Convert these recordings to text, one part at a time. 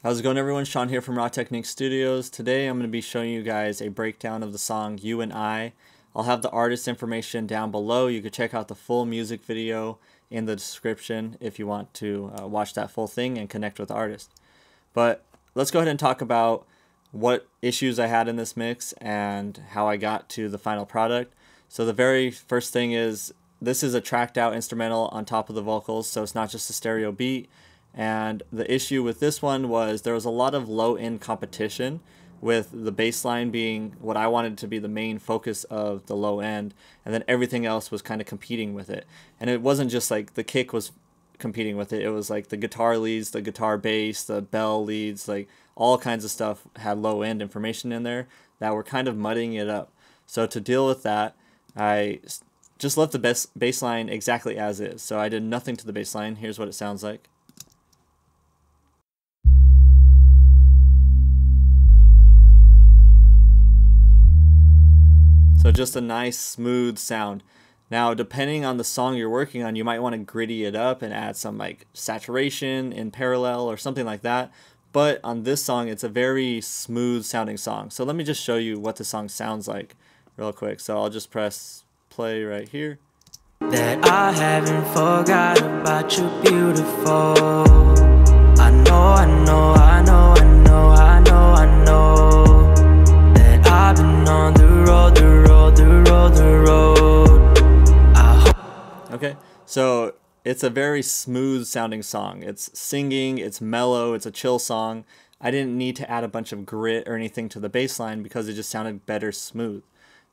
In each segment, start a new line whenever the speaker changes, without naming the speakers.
How's it going, everyone? Sean here from Raw Technique Studios. Today I'm going to be showing you guys a breakdown of the song You and I. I'll have the artist information down below. You can check out the full music video in the description if you want to watch that full thing and connect with the artist. But let's go ahead and talk about what issues I had in this mix and how I got to the final product. So the very first thing is this is a tracked out instrumental on top of the vocals, so it's not just a stereo beat. And the issue with this one was there was a lot of low-end competition, with the bass line being what I wanted to be the main focus of the low end, and then everything else was kind of competing with it. And it wasn't just like the kick was competing with it, it was like the guitar leads, the guitar bass, the bell leads, like all kinds of stuff had low-end information in there that were kind of muddying it up. So to deal with that, I just left the bass line exactly as is. So I did nothing to the bass line. Here's what it sounds like. So just a nice smooth sound. Now, depending on the song you're working on, you might want to gritty it up and add some like saturation in parallel or something like that. But on this song, it's a very smooth sounding song. So let me just show you what the song sounds like real quick. So I'll just press play right here.
That I haven't forgot about you, beautiful. I know that I've been on the road.
Okay, so it's a very smooth sounding song. It's singing, it's mellow, it's a chill song. I didn't need to add a bunch of grit or anything to the bass line because it just sounded better smooth.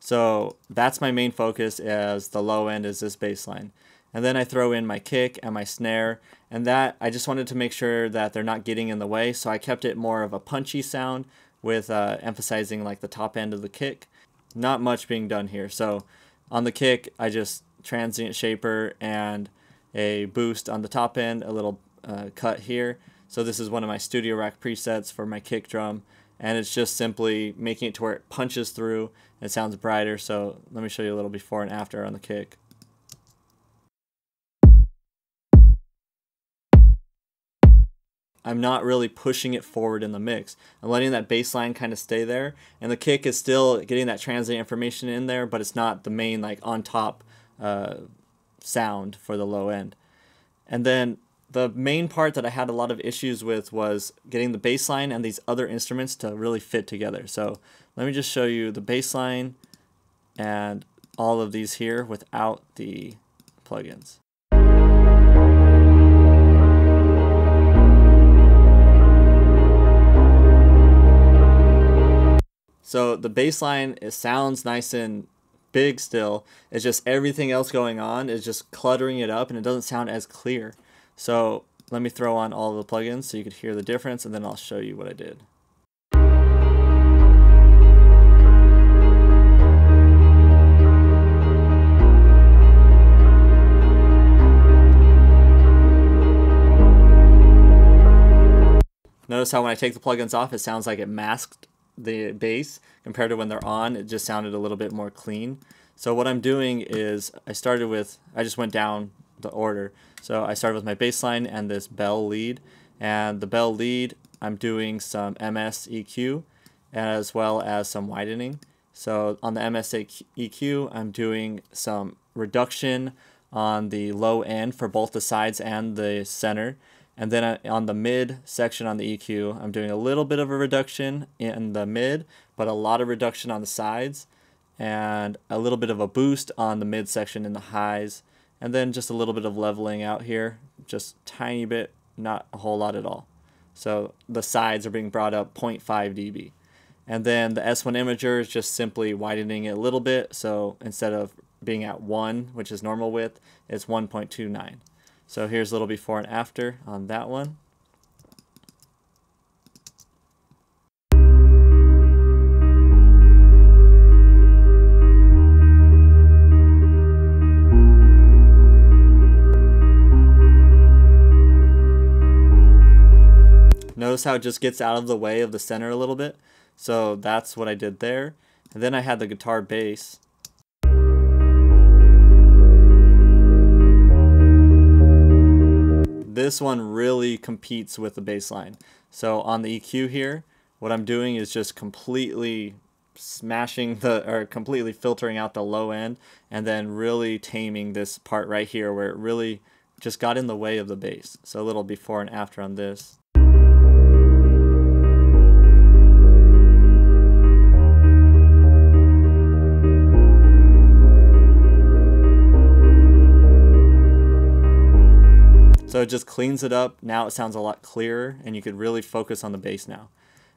So that's my main focus, as the low end is this bass line. And then I throw in my kick and my snare, and that I just wanted to make sure that they're not getting in the way, so I kept it more of a punchy sound with emphasizing like the top end of the kick. Not much being done here. So on the kick, I just transient shaper and a boost on the top end, a little cut here. So this is one of my Studio Rack presets for my kick drum, and it's just simply making it to where it punches through and it sounds brighter. So let me show you a little before and after on the kick. I'm not really pushing it forward in the mix. I'm letting that bass line kind of stay there, and the kick is still getting that transient information in there, but it's not the main like on top sound for the low end. And then the main part that I had a lot of issues with was getting the bass line and these other instruments to really fit together. So let me just show you the bass line and all of these here without the plugins. So the bass line, it sounds nice and big still. It's just everything else going on is just cluttering it up, and it doesn't sound as clear. So let me throw on all of the plugins so you could hear the difference, and then I'll show you what I did. Notice how when I take the plugins off, it sounds like it masked the bass compared to when they're on. It just sounded a little bit more clean. So what I'm doing is I just went down the order. So I started with my bass line and this bell lead, and the bell lead I'm doing some MS EQ as well as some widening. So on the MS EQ I'm doing some reduction on the low end for both the sides and the center. And then on the mid section on the EQ, I'm doing a little bit of a reduction in the mid, but a lot of reduction on the sides, and a little bit of a boost on the mid section in the highs, and then just a little bit of leveling out here, just tiny bit, not a whole lot at all. So the sides are being brought up 0.5 dB. And then the S1 imager is just simply widening it a little bit, so instead of being at 1, which is normal width, it's 1.29. So here's a little before and after on that one. Notice how it just gets out of the way of the center a little bit. So that's what I did there. And then I had the guitar bass. This one really competes with the bass line. So on the EQ here, what I'm doing is just completely smashing or completely filtering out the low end, and then really taming this part right here where it really just got in the way of the bass. So a little before and after on this. So it just cleans it up. Now it sounds a lot clearer, and you could really focus on the bass now.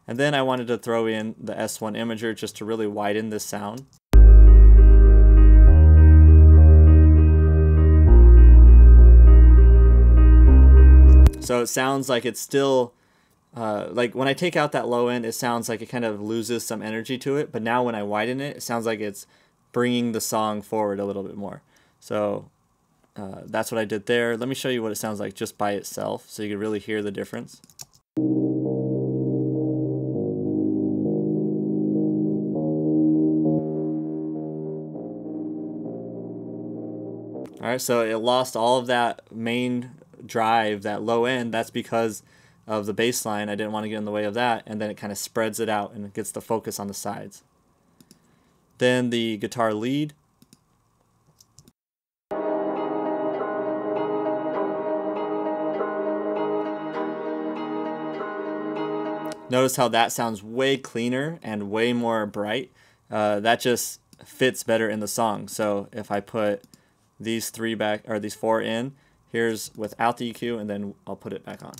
And then I wanted to throw in the S1 imager just to really widen this sound. So it sounds like it's still, like when I take out that low end, it sounds like it kind of loses some energy to it. But now when I widen it, it sounds like it's bringing the song forward a little bit more. So that's what I did there. Let me show you what it sounds like just by itself so you can really hear the difference. Alright, so it lost all of that main drive, that low end. That's because of the bass line. I didn't want to get in the way of that, and then it kind of spreads it out and it gets the focus on the sides. Then the guitar lead. Notice how that sounds way cleaner and way more bright. That just fits better in the song. So if I put these three back, or these four in, here's without the EQ, and then I'll put it back on.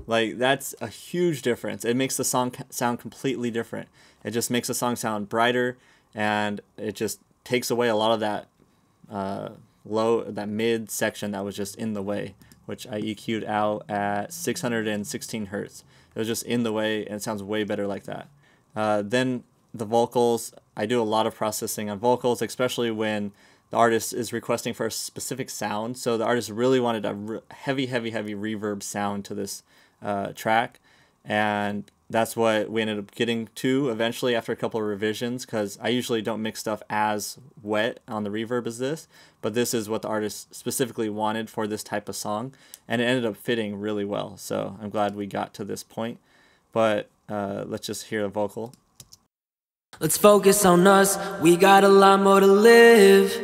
Like, that's a huge difference. It makes the song sound completely different. It just makes the song sound brighter, and it just takes away a lot of that that mid section that was just in the way, which I EQ'd out at 616 hertz. It was just in the way, and it sounds way better like that. Then the vocals, I do a lot of processing on vocals, especially when the artist is requesting for a specific sound. So the artist really wanted a heavy reverb sound to this track, and that's what we ended up getting to eventually after a couple of revisions, because I usually don't mix stuff as wet on the reverb as this, but this is what the artist specifically wanted for this type of song, and it ended up fitting really well. So I'm glad we got to this point. But let's just hear a vocal.
Let's focus on us, we got a lot more to live.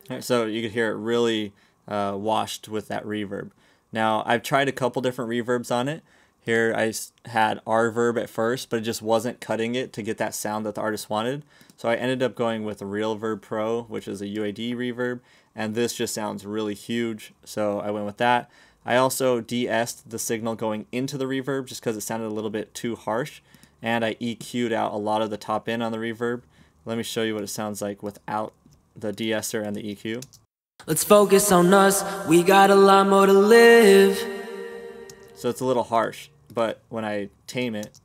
All right, so you could hear it really washed with that reverb. Now, I've tried a couple different reverbs on it. Here I had R-verb at first, but it just wasn't cutting it to get that sound that the artist wanted. So I ended up going with a Real Verb Pro, which is a UAD reverb, and this just sounds really huge, so I went with that. I also de-essed the signal going into the reverb just because it sounded a little bit too harsh, and I EQ'd out a lot of the top end on the reverb. Let me show you what it sounds like without the de-esser and the EQ.
Let's focus on us, we got a lot more to live.
So it's a little harsh, but when I tame it,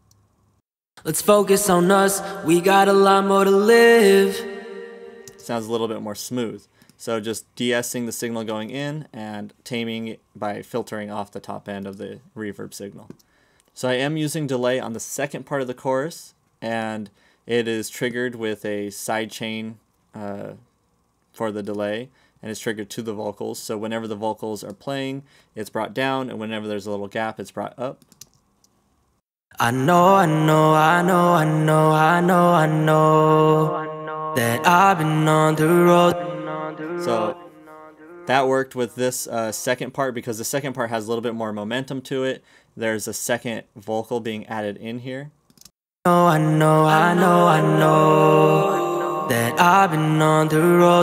let's focus on us, we got a lot more to live.
It sounds a little bit more smooth. So just de-essing the signal going in and taming it by filtering off the top end of the reverb signal. So I am using delay on the second part of the chorus, and it is triggered with a sidechain for the delay, and it's triggered to the vocals. So whenever the vocals are playing, it's brought down, and whenever there's a little gap, it's brought up.
I know that I've been on the road.
So that worked with this second part, because the second part has a little bit more momentum to it. There's a second vocal being added in here.
I know that I've been on the road.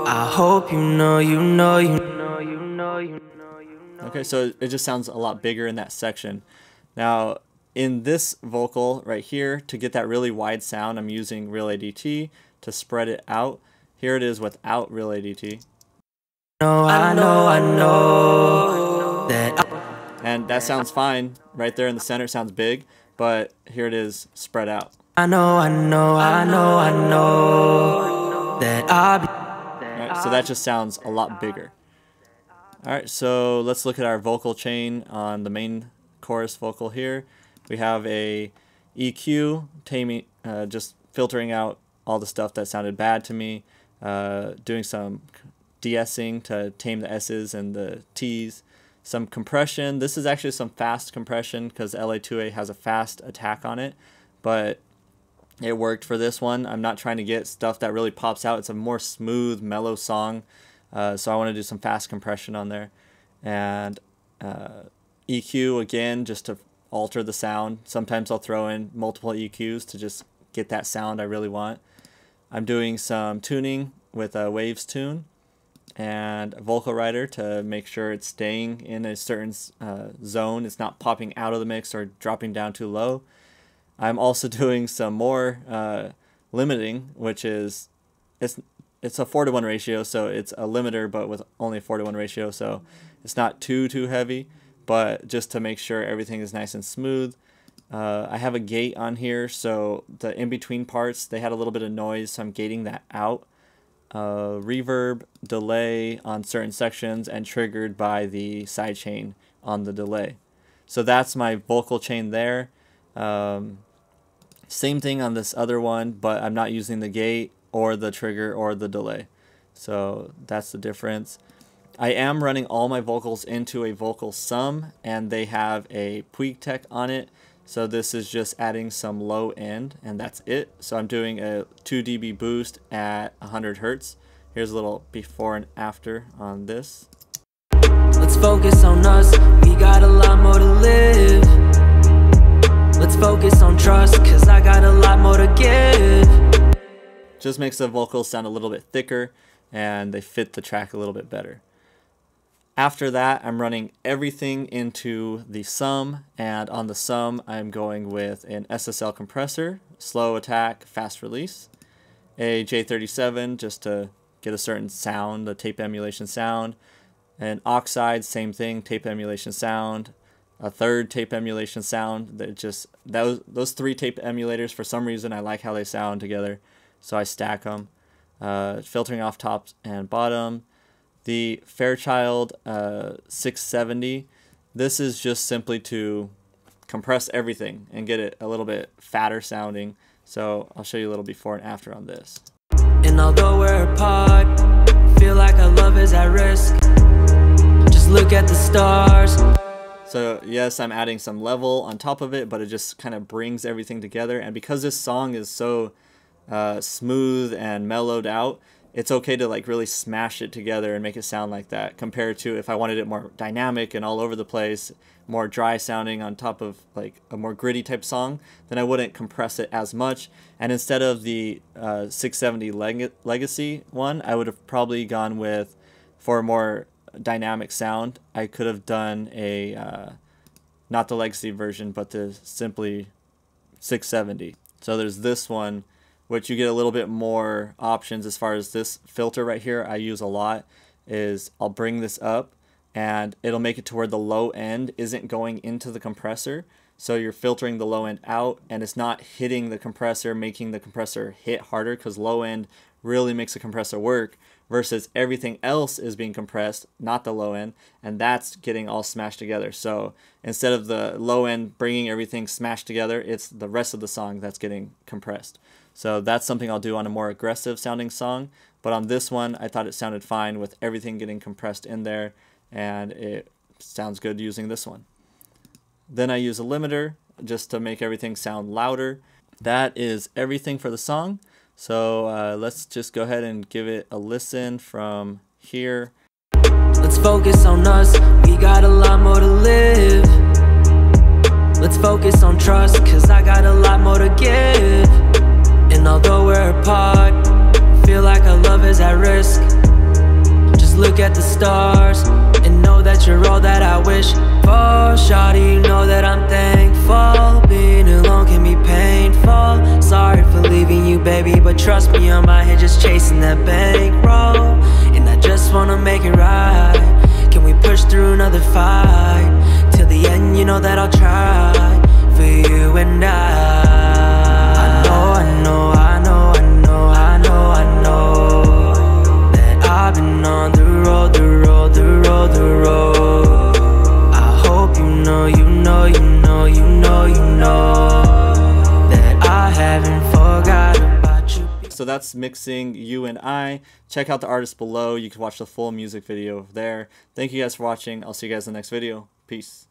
I hope you know.
Okay, so it just sounds a lot bigger in that section. Now, in this vocal right here, to get that really wide sound, I'm using Real ADT to spread it out. Here it is without Real ADT.
I know that.
And that sounds fine. Right there in the center sounds big, but here it is spread out.
I know that
Alright, so that just sounds a lot bigger. Alright, so let's look at our vocal chain on the main chorus vocal here. We have a EQ taming, just filtering out all the stuff that sounded bad to me, doing some de-essing to tame the S's and the T's, some compression. This is actually some fast compression because LA2A has a fast attack on it, but it worked for this one. I'm not trying to get stuff that really pops out. It's a more smooth, mellow song, so I want to do some fast compression on there. And EQ, again, just to alter the sound. Sometimes I'll throw in multiple EQs to just get that sound I really want. I'm doing some tuning with a Waves Tune and a vocal writer to make sure it's staying in a certain zone. It's not popping out of the mix or dropping down too low. I'm also doing some more limiting, which is it's a 4:1 ratio, so it's a limiter but with only a 4:1 ratio, so it's not too heavy, but just to make sure everything is nice and smooth. I have a gate on here, so the in-between parts, they had a little bit of noise, so I'm gating that out. Reverb, delay on certain sections, and triggered by the sidechain on the delay. So that's my vocal chain there. Same thing on this other one, but I'm not using the gate or the trigger or the delay. So that's the difference. I am running all my vocals into a vocal sum, and they have a Puig Tech on it. So this is just adding some low end, and that's it. So I'm doing a 2 dB boost at 100 Hertz. Here's a little before and after on this.
Let's focus on us, we got a lot more to live. Let's focus on trust, cause I got a lot more to give.
Just makes the vocals sound a little bit thicker, and they fit the track a little bit better. After that, I'm running everything into the sum, and on the sum, I'm going with an SSL compressor, slow attack, fast release, a J37 just to get a certain sound, a tape emulation sound, an oxide, same thing, tape emulation sound, a third tape emulation sound. Those 3 tape emulators, for some reason, I like how they sound together, so I stack them. Filtering off top and bottom. The Fairchild 670, this is just simply to compress everything and get it a little bit fatter sounding. So I'll show you a little before and after on this.
And although we're apart, feel like our love is at risk. Just look at the stars.
So yes, I'm adding some level on top of it, but it just kind of brings everything together. And because this song is so smooth and mellowed out, it's okay to like really smash it together and make it sound like that, compared to if I wanted it more dynamic and all over the place, more dry sounding on top of like a more gritty type song, then I wouldn't compress it as much. And instead of the 670 Legacy one, I would have probably gone with, for a more dynamic sound, I could have done a not the Legacy version, but the simply 670. So there's this one, which you get a little bit more options. As far as this filter right here, I use a lot, is I'll bring this up and it'll make it to where the low end isn't going into the compressor. So you're filtering the low end out and it's not hitting the compressor, making the compressor hit harder, because low end really makes the compressor work, versus everything else is being compressed, not the low end, and that's getting all smashed together. So instead of the low end bringing everything smashed together, it's the rest of the song that's getting compressed. So that's something I'll do on a more aggressive sounding song, but on this one I thought it sounded fine with everything getting compressed in there, and it sounds good using this one. Then I use a limiter just to make everything sound louder. That is everything for the song. So let's just go ahead and give it a listen from here.
Let's focus on us, we got a lot more to live. Let's focus on trust, cause I got a lot more to give. And although we're apart, feel like our love is at risk. Just look at the stars and know that you're all that I wish for. Shawty, you know that I'm thankful. Being alone can be painful. Sorry for leaving you, baby, but trust me, I'm out here just chasing that bankroll. And I just wanna make it right. Can we push through another fight? Till the end, you know that I'll try for you and I know that I've been on the road. I hope you know that I haven't forgotten
so that's mixing You and I. Check out the artist below. You can watch the full music video there. Thank you guys for watching. I'll see you guys in the next video. Peace.